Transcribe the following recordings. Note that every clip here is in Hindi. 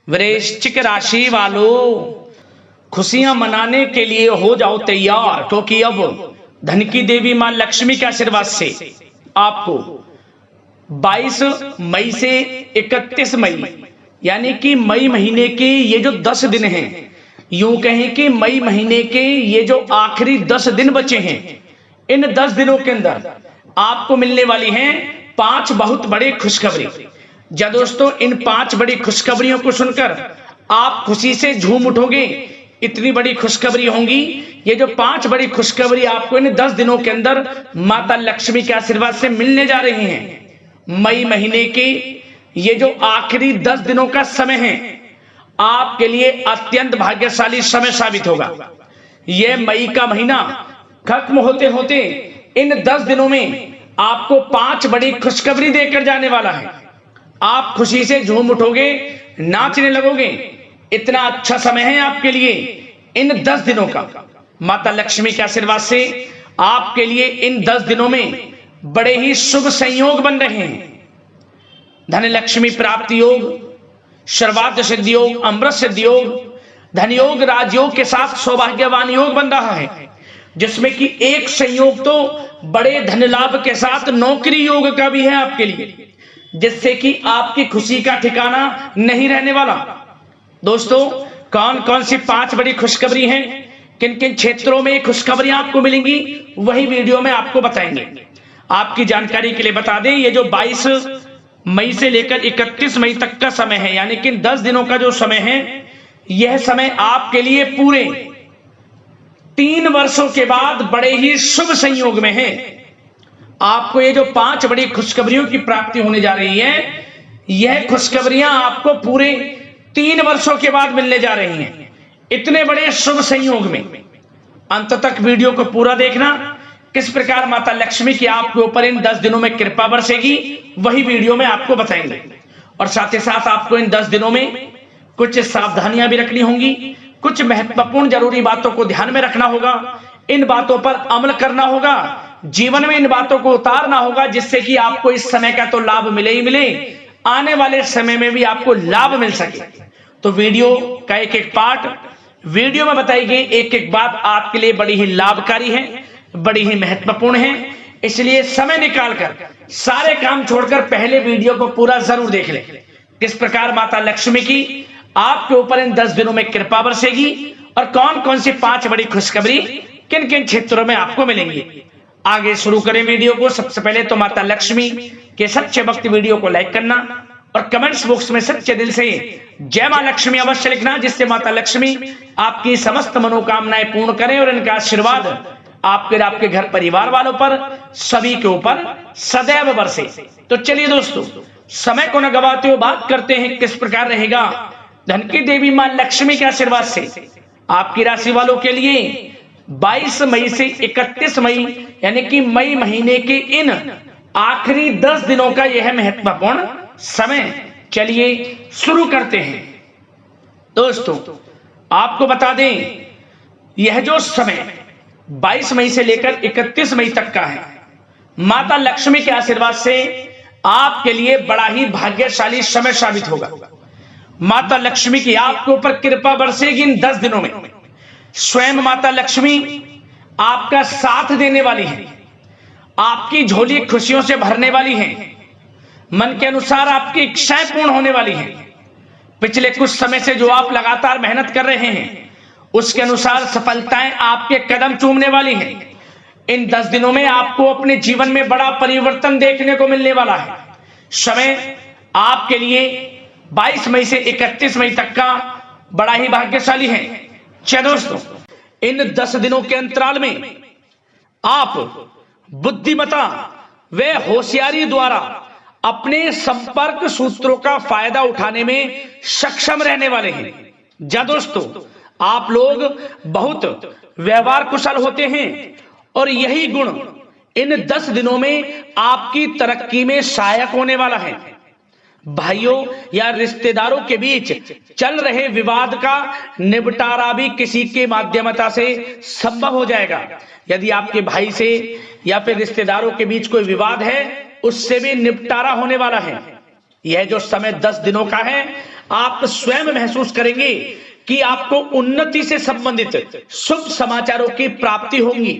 वृश्चिक राशि वालों, खुशियां मनाने के लिए हो जाओ तैयार, क्योंकि अब धन की देवी मां लक्ष्मी के आशीर्वाद से आपको 22 मई से 31 मई यानी कि मई महीने के ये जो 10 दिन हैं, यूं कहें कि मई महीने के ये जो आखिरी 10 दिन बचे हैं, इन 10 दिनों के अंदर आपको मिलने वाली हैं 5 बहुत बड़ी खुशखबरी। जा दोस्तों, इन 5 बड़ी खुशखबरियों को सुनकर आप खुशी से झूम उठोगे। इतनी बड़ी खुशखबरी होंगी। ये जो 5 बड़ी खुशखबरी आपको इन 10 दिनों के अंदर माता लक्ष्मी के आशीर्वाद से मिलने जा रही हैं। मई महीने के ये जो आखिरी 10 दिनों का समय है, आपके लिए अत्यंत भाग्यशाली समय साबित होगा। यह मई का महीना खत्म होते होते इन 10 दिनों में आपको 5 बड़ी खुशखबरी देकर जाने वाला है। आप खुशी से झूम उठोगे, नाचने लगोगे। इतना अच्छा समय है आपके लिए इन 10 दिनों का। माता लक्ष्मी के आशीर्वाद से आपके लिए इन 10 दिनों में बड़े ही शुभ संयोग बन रहे हैं। धन लक्ष्मी प्राप्ति योग, सर्वार्थ सिद्धि योग, अमृत सिद्धि योग, धन योग, राजयोग के साथ सौभाग्यवान योग बन रहा है, जिसमें कि एक संयोग तो बड़े धन लाभ के साथ नौकरी योग का भी है आपके लिए, जिससे कि आपकी खुशी का ठिकाना नहीं रहने वाला। दोस्तों, कौन कौन सी 5 बड़ी खुशखबरी हैं, किन किन क्षेत्रों में खुशखबरियां आपको मिलेंगी, वही वीडियो में आपको बताएंगे। आपकी जानकारी के लिए बता दें, ये जो 22 मई से लेकर 31 मई तक का समय है, यानी कि 10 दिनों का जो समय है, यह समय आपके लिए पूरे 3 वर्षों के बाद बड़े ही शुभ संयोग में है। आपको ये जो 5 बड़ी खुशखबरियों की प्राप्ति होने जा रही है, यह खुशखबरियां आपको पूरे 3 वर्षों के बाद मिलने जा रही हैं। इतने बड़े शुभ संयोग में अंत तक वीडियो को पूरा देखना। किस प्रकार माता लक्ष्मी की आपके ऊपर इन 10 दिनों में कृपा बरसेगी, वही वीडियो में आपको बताएंगे। और साथ ही साथ आपको इन 10 दिनों में कुछ सावधानियां भी रखनी होंगी, कुछ महत्वपूर्ण जरूरी बातों को ध्यान में रखना होगा, इन बातों पर अमल करना होगा, जीवन में इन बातों को उतारना होगा, जिससे कि आपको इस समय का तो लाभ मिले ही मिले, आने वाले समय में भी आपको लाभ मिल सके। तो वीडियो का एक एक पार्ट, वीडियो में बताई गई एक एक बात आपके लिए बड़ी ही लाभकारी है, बड़ी ही महत्वपूर्ण है। इसलिए समय निकालकर सारे काम छोड़कर पहले वीडियो को पूरा जरूर देख लें। किस प्रकार माता लक्ष्मी की आपके ऊपर इन 10 दिनों में कृपा बरसेगी और कौन कौन सी 5 बड़ी खुशखबरी किन किन क्षेत्रों में आपको मिलेंगी। आगे शुरू करें वीडियो को। सबसे पहले तो माता लक्ष्मी के सच्चे भक्त वीडियो को लाइक करना और कमेंट्स बॉक्स में सच्चे दिल से जय मां लक्ष्मी अवश्य लिखना, जिससे माता लक्ष्मी आपकी समस्त मनोकामनाएं पूर्ण करें और इनका आशीर्वाद आपके घर परिवार वालों पर सभी के ऊपर सदैव बरसे। तो चलिए दोस्तों, समय को न गवाते हुए बात करते हैं किस प्रकार रहेगा धन की देवी मां लक्ष्मी के आशीर्वाद से आपकी राशि वालों के लिए 22 मई से 31 मई यानी कि मई महीने के इन आखिरी 10 दिनों का यह महत्वपूर्ण समय। चलिए शुरू करते हैं। दोस्तों, आपको बता दें, यह जो समय 22 मई से लेकर 31 मई तक का है, माता लक्ष्मी के आशीर्वाद से आपके लिए बड़ा ही भाग्यशाली समय साबित होगा। माता लक्ष्मी की आपके ऊपर कृपा बरसेगी इन 10 दिनों में। स्वयं माता लक्ष्मी आपका साथ देने वाली है, आपकी झोली खुशियों से भरने वाली है, मन के अनुसार आपकी इच्छाएं पूर्ण होने वाली हैं। पिछले कुछ समय से जो आप लगातार मेहनत कर रहे हैं, उसके अनुसार सफलताएं आपके कदम चूमने वाली हैं। इन 10 दिनों में आपको अपने जीवन में बड़ा परिवर्तन देखने को मिलने वाला है। समय आपके लिए 22 मई से 31 मई तक का बड़ा ही भाग्यशाली है। चलिए दोस्तों, इन 10 दिनों के अंतराल में आप बुद्धिमता व होशियारी द्वारा अपने संपर्क सूत्रों का फायदा उठाने में सक्षम रहने वाले हैं। जा दोस्तों, आप लोग बहुत व्यवहार कुशल होते हैं और यही गुण इन 10 दिनों में आपकी तरक्की में सहायक होने वाला है। भाइयों या रिश्तेदारों के बीच चल रहे विवाद का निपटारा भी किसी के माध्यमता से संभव हो जाएगा। यदि आपके भाई से या फिर रिश्तेदारों के बीच कोई विवाद है, उससे भी निपटारा होने वाला है। यह जो समय 10 दिनों का है, आप स्वयं महसूस करेंगे कि आपको उन्नति से संबंधित शुभ समाचारों की प्राप्ति होगी।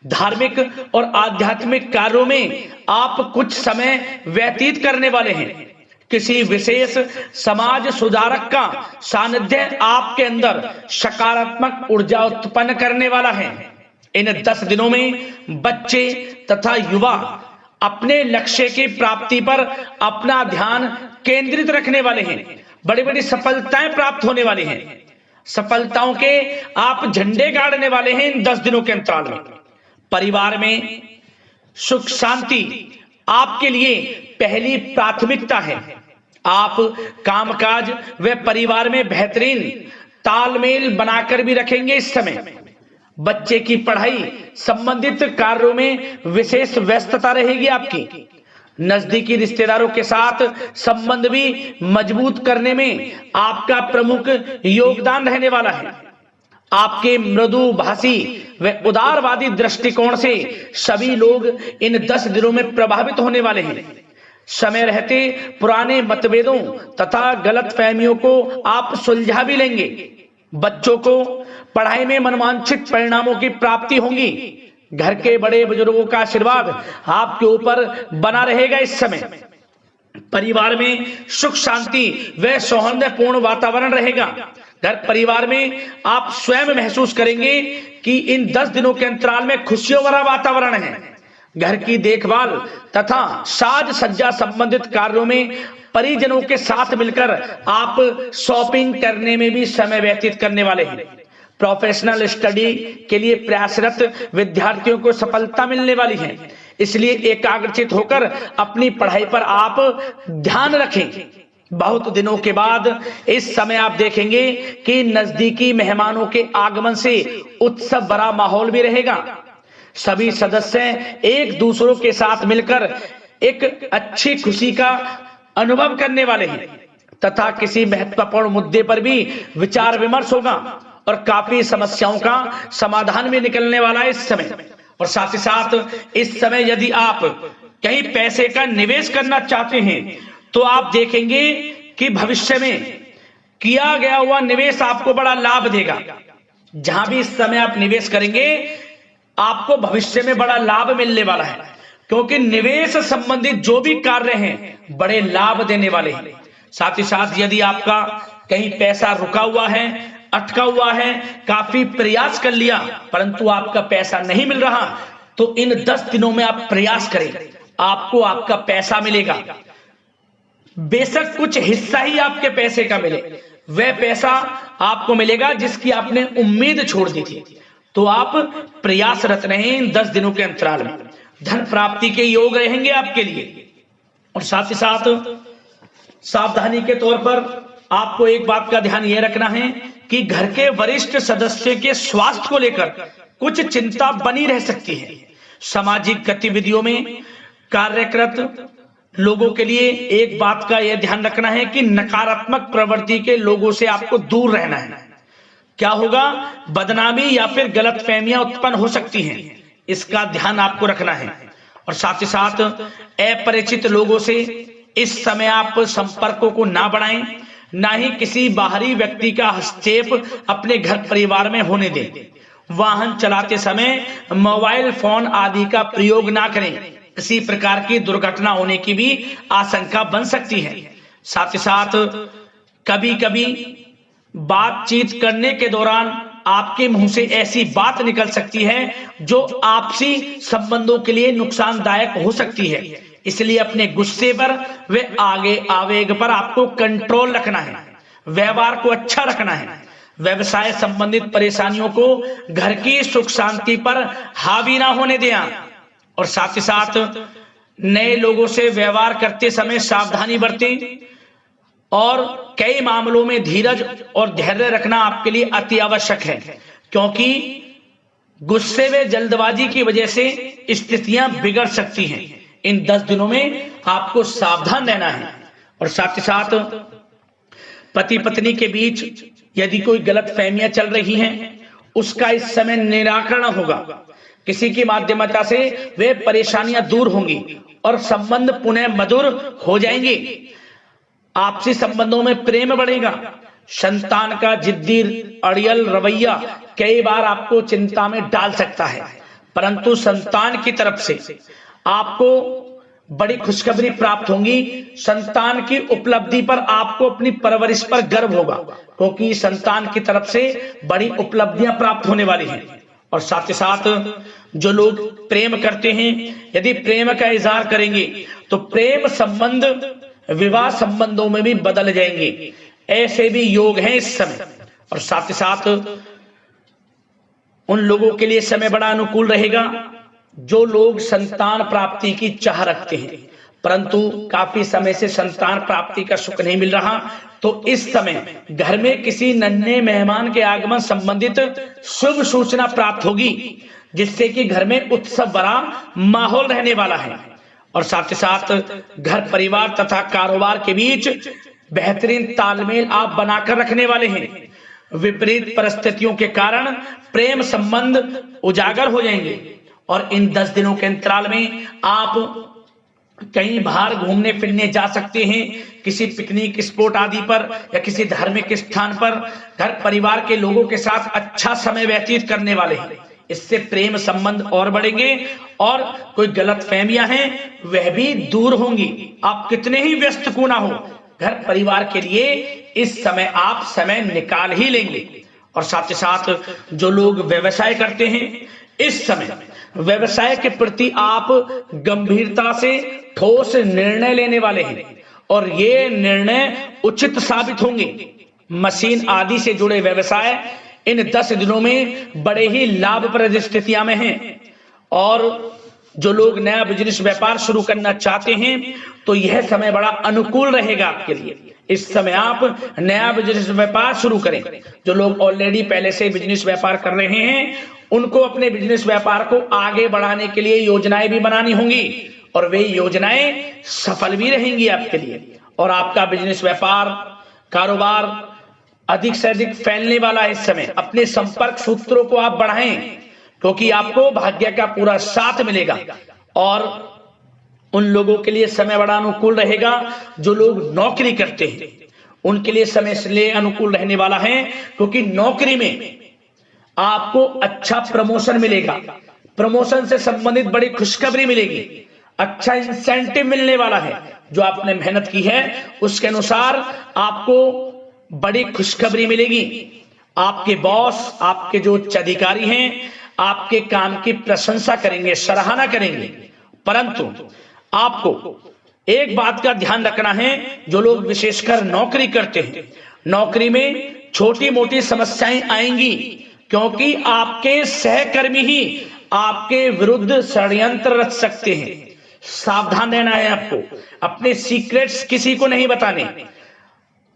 धार्मिक और आध्यात्मिक कार्यों में आप कुछ समय व्यतीत करने वाले हैं। किसी विशेष समाज सुधारक का सानिध्य आपके अंदर सकारात्मक ऊर्जा उत्पन्न करने वाला है। इन 10 दिनों में बच्चे तथा युवा अपने लक्ष्य की प्राप्ति पर अपना ध्यान केंद्रित रखने वाले हैं। बड़ी बड़ी सफलताएं प्राप्त होने वाली हैं। सफलताओं के आप झंडे गाड़ने वाले हैं इन 10 दिनों के अंतराल में। परिवार में सुख शांति आपके लिए पहली प्राथमिकता है। आप कामकाज व परिवार में बेहतरीन तालमेल बनाकर भी रखेंगे। इस समय बच्चे की पढ़ाई संबंधित कार्यों में विशेष व्यस्तता रहेगी आपकी। नजदीकी रिश्तेदारों के साथ संबंध भी मजबूत करने में आपका प्रमुख योगदान रहने वाला है। आपके मृदुभाषी व उदारवादी दृष्टिकोण से सभी लोग इन 10 दिनों में प्रभावित होने वाले हैं। समय रहते पुराने मतभेदों तथा गलतफहमियों को आप सुलझा भी लेंगे। बच्चों को पढ़ाई में मनवांछित परिणामों की प्राप्ति होगी। घर के बड़े बुजुर्गों का आशीर्वाद आपके ऊपर बना रहेगा। इस समय परिवार में सुख शांति व सौहार्दपूर्ण वातावरण रहेगा। घर परिवार में आप स्वयं महसूस करेंगे कि इन 10 दिनों के अंतराल में खुशियों भरा वातावरण है। घर की देखभाल तथा साज सज्जा संबंधित कार्यों में परिजनों के साथ मिलकर आप शॉपिंग करने में भी समय व्यतीत करने वाले हैं। प्रोफेशनल स्टडी के लिए प्रयासरत विद्यार्थियों को सफलता मिलने वाली है। इसलिए एकाग्रचित होकर अपनी पढ़ाई पर आप ध्यान रखें। बहुत दिनों के बाद इस समय आप देखेंगे कि नजदीकी मेहमानों के आगमन से उत्सव भरा माहौल भी रहेगा। सभी सदस्य एक दूसरों के साथ मिलकर एक अच्छी खुशी का अनुभव करने वाले हैं तथा किसी महत्वपूर्ण मुद्दे पर भी विचार विमर्श होगा और काफी समस्याओं का समाधान भी निकलने वाला है इस समय। और साथ ही साथ इस समय यदि आप कहीं पैसे का निवेश करना चाहते हैं तो आप देखेंगे कि भविष्य में किया गया हुआ निवेश आपको बड़ा लाभ देगा। जहां भी इस समय आप निवेश करेंगे आपको भविष्य में बड़ा लाभ मिलने वाला है, क्योंकि निवेश संबंधित जो भी कार्य हैं बड़े लाभ देने वाले हैं। साथ ही साथ यदि आपका कहीं पैसा रुका हुआ है, अटका हुआ है, काफी प्रयास कर लिया परंतु आपका पैसा नहीं मिल रहा, तो इन 10 दिनों में आप प्रयास करें, आपको आपका पैसा मिलेगा। बेशक कुछ हिस्सा ही आपके पैसे का मिले, वह पैसा आपको मिलेगा जिसकी आपने उम्मीद छोड़ दी थी। तो आप प्रयासरत रहें इन 10 दिनों के अंतराल में। धन प्राप्ति के योग रहेंगे आपके लिए। और साथ ही साथ सावधानी के तौर पर आपको एक बात का ध्यान यह रखना है कि घर के वरिष्ठ सदस्य के स्वास्थ्य को लेकर कुछ चिंता बनी रह सकती है। सामाजिक गतिविधियों में कार्यरत लोगों के लिए एक बात का यह ध्यान रखना है कि नकारात्मक प्रवृत्ति के लोगों से आपको दूर रहना है। क्या होगा, बदनामी या फिर गलतफहमियां उत्पन्न हो सकती हैं, इसका ध्यान आपको रखना है। और साथ ही साथ अपरिचित लोगों से इस समय आप संपर्कों को ना बढ़ाएं, ना ही किसी बाहरी व्यक्ति का हस्तक्षेप अपने घर परिवार में होने दें। वाहन चलाते समय मोबाइल फोन आदि का प्रयोग ना करें, किसी प्रकार की दुर्घटना होने की भी आशंका बन सकती है। साथ ही साथ कभी कभी बातचीत करने के दौरान आपके मुंह से ऐसी बात निकल सकती है जो आपसी संबंधों के लिए नुकसानदायक हो सकती है। इसलिए अपने गुस्से पर व आगे आवेग पर आपको कंट्रोल रखना है, व्यवहार को अच्छा रखना है। व्यवसाय संबंधित परेशानियों को घर की सुख शांति पर हावी ना होने दें। और साथ ही साथ नए लोगों से व्यवहार करते समय सावधानी बरतें और कई मामलों में धीरज और धैर्य रखना आपके लिए अति आवश्यक है, क्योंकि गुस्से व जल्दबाजी की वजह से स्थितियां बिगड़ सकती हैं। इन 10 दिनों में आपको सावधान रहना है। और साथ ही साथ पति पत्नी के बीच यदि कोई गलतफहमियां चल रही हैं उसका इस समय निराकरण होगा। किसी की माध्यमता से वे परेशानियां दूर होंगी और संबंध पुनः मधुर हो जाएंगे। आपसी संबंधों में प्रेम बढ़ेगा। संतान का जिद्दी अड़ियल रवैया कई बार आपको चिंता में डाल सकता है, परंतु संतान की तरफ से आपको बड़ी खुशखबरी प्राप्त होगी। संतान की उपलब्धि पर आपको अपनी परवरिश पर गर्व होगा, क्योंकि संतान की तरफ से बड़ी उपलब्धियां प्राप्त होने वाली हैं। और साथ ही साथ जो लोग प्रेम करते हैं, यदि प्रेम का इजहार करेंगे तो प्रेम संबंध विवाह संबंधों में भी बदल जाएंगे, ऐसे भी योग हैं इस समय। और साथ ही साथ उन लोगों के लिए समय बड़ा अनुकूल रहेगा जो लोग संतान प्राप्ति की चाह रखते हैं, परंतु काफी समय से संतान प्राप्ति का सुख नहीं मिल रहा, तो इस समय घर में किसी नन्हे मेहमान के आगमन संबंधित शुभ सूचना प्राप्त होगी, जिससे कि घर में उत्सव भरा माहौल रहने वाला है। और साथ ही साथ घर परिवार तथा कारोबार के बीच बेहतरीन तालमेल आप बनाकर रखने वाले हैं। विपरीत परिस्थितियों के कारण प्रेम संबंध उजागर हो जाएंगे और इन 10 दिनों के अंतराल में आप कहीं बाहर घूमने फिरने जा सकते हैं, किसी पिकनिक स्पॉट आदि पर या किसी धार्मिक स्थान पर घर परिवार के लोगों के साथ अच्छा समय व्यतीत करने वाले हैं। इससे प्रेम संबंध और बढ़ेंगे और कोई गलतफहमियां हैं वह भी दूर होंगी। आप कितने ही व्यस्त क्यों ना हो, घर परिवार के लिए इस समय आप समय निकाल ही लेंगे। और साथ ही साथ जो लोग व्यवसाय करते हैं, इस समय व्यवसाय के प्रति आप गंभीरता से ठोस निर्णय लेने वाले हैं और ये निर्णय उचित साबित होंगे। मशीन आदि से जुड़े व्यवसाय इन 10 दिनों में बड़े ही लाभप्रद स्थितियां में हैं। और जो लोग नया बिजनेस व्यापार शुरू करना चाहते हैं तो यह समय बड़ा अनुकूल रहेगा आपके लिए। इस समय आप नया बिजनेस व्यापार शुरू करें। जो लोग ऑलरेडी पहले से बिजनेस व्यापार कर रहे हैं उनको अपने बिजनेस व्यापार को आगे बढ़ाने के लिए योजनाएं भी बनानी होंगी और वे योजनाएं सफल भी रहेंगी आपके लिए। और आपका बिजनेस व्यापार कारोबार अधिक से अधिक फैलने वाला है। इस समय अपने संपर्क सूत्रों को आप बढ़ाएं, क्योंकि आपको भाग्य का पूरा साथ मिलेगा। और उन लोगों के लिए समय बड़ा अनुकूल रहेगा जो लोग नौकरी करते हैं, उनके लिए समय इसलिए अनुकूल रहने वाला है क्योंकि नौकरी में आपको अच्छा प्रमोशन मिलेगा, प्रमोशन से संबंधित बड़ी खुशखबरी मिलेगी, अच्छा इंसेंटिव मिलने वाला है। जो आपने मेहनत की है उसके अनुसार आपको बड़ी खुशखबरी मिलेगी। आपके बॉस, आपके जो उच्च अधिकारी हैं, आपके काम की प्रशंसा करेंगे, सराहना करेंगे। परंतु आपको एक बात का ध्यान रखना है, जो लोग विशेषकर नौकरी करते हैं, नौकरी में छोटी मोटी समस्याएं आएंगी, क्योंकि आपके सहकर्मी ही आपके विरुद्ध षड्यंत्र रच सकते हैं। सावधान रहना है आपको, अपने सीक्रेट्स किसी को नहीं बताने।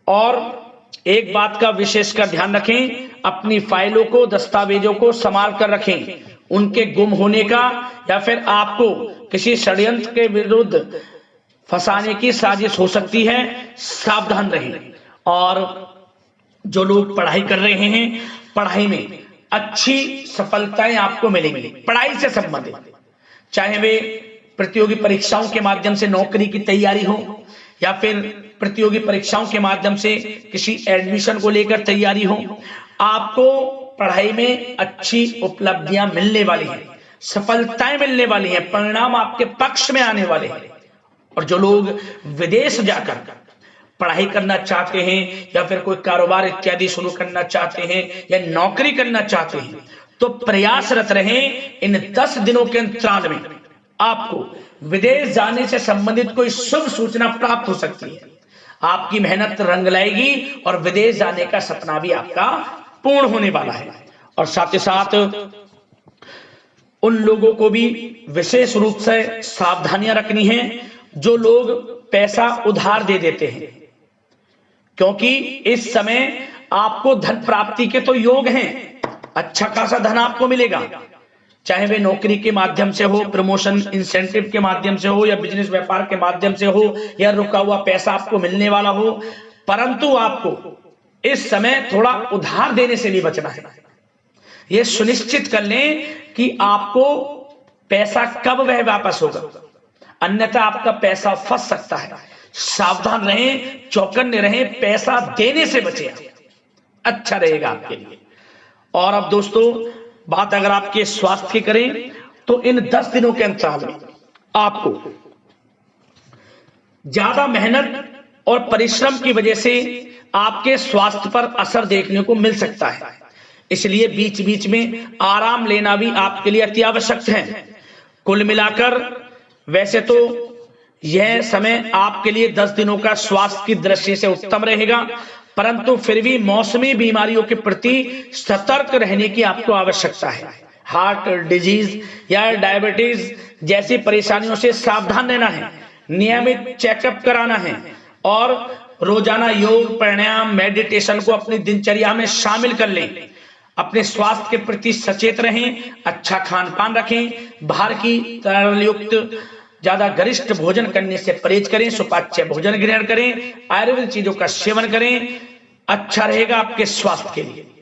और एक बात का विशेषकर ध्यान रखें, अपनी फाइलों को, दस्तावेजों को संभाल कर रखें। उनके गुम होने का या फिर आपको किसी षड्यंत्र के विरुद्ध फंसाने की साजिश हो सकती है, सावधान रहें। और जो लोग पढ़ाई कर रहे हैं, पढ़ाई में अच्छी सफलताएं आपको मिलेंगी। पढ़ाई से संबंधित, चाहे वे प्रतियोगी परीक्षाओं के माध्यम से नौकरी की तैयारी हो या फिर प्रतियोगी परीक्षाओं के माध्यम से किसी एडमिशन को लेकर तैयारी हो, आपको पढ़ाई में अच्छी उपलब्धियां मिलने वाली हैं, सफलताएं मिलने वाली हैं, परिणाम आपके पक्ष में आने वाले हैं। और जो लोग विदेश जाकर पढ़ाई करना चाहते हैं या फिर कोई कारोबार इत्यादि शुरू करना चाहते हैं या नौकरी करना चाहते हैं, तो प्रयासरत रहें। इन 10 दिनों के अंतराल में आपको विदेश जाने से संबंधित कोई शुभ सूचना प्राप्त हो सकती है। आपकी मेहनत रंग लाएगी और विदेश जाने का सपना भी आपका पूर्ण होने वाला है। और साथ ही साथ उन लोगों को भी विशेष रूप से सावधानियां रखनी है जो लोग पैसा उधार दे देते हैं, क्योंकि इस समय आपको धन प्राप्ति के तो योग हैं, अच्छा खासा धन आपको मिलेगा, चाहे वे नौकरी के माध्यम से हो, प्रमोशन इंसेंटिव के माध्यम से हो, या बिजनेस व्यापार के माध्यम से हो, या रुका हुआ पैसा आपको मिलने वाला हो। परंतु आपको इस समय थोड़ा उधार देने से भी बचना है। यह सुनिश्चित कर लें कि आपको पैसा कब वह वापस होगा, अन्यथा आपका पैसा फंस सकता है। सावधान रहें, चौकन्ने रहें, पैसा देने से बचें, अच्छा रहेगा आपके लिए। और अब दोस्तों बात अगर आपके स्वास्थ्य की करें तो इन 10 दिनों के अंतराल में आपको ज्यादा मेहनत और परिश्रम की वजह से आपके स्वास्थ्य पर असर देखने को मिल सकता है, इसलिए बीच बीच में आराम लेना भी आपके लिए अति आवश्यक है। कुल मिलाकर वैसे तो यह समय आपके लिए 10 दिनों का स्वास्थ्य की दृष्टि से उत्तम रहेगा, परंतु फिर भी मौसमी बीमारियों के प्रति सतर्क रहने की आपको आवश्यकता है। हार्ट डिजीज या डायबिटीज जैसी परेशानियों से सावधान रहना है, नियमित चेकअप कराना है और रोजाना योग, प्राणायाम, मेडिटेशन को अपनी दिनचर्या में शामिल कर लें। अपने स्वास्थ्य के प्रति सचेत रहें, अच्छा खान पान रखें, बाहर की तरल युक्त ज्यादा गरिष्ठ भोजन करने से परहेज करें, सुपाच्य भोजन ग्रहण करें, आयुर्वेदिक चीजों का सेवन करें, अच्छा रहेगा आपके स्वास्थ्य के लिए।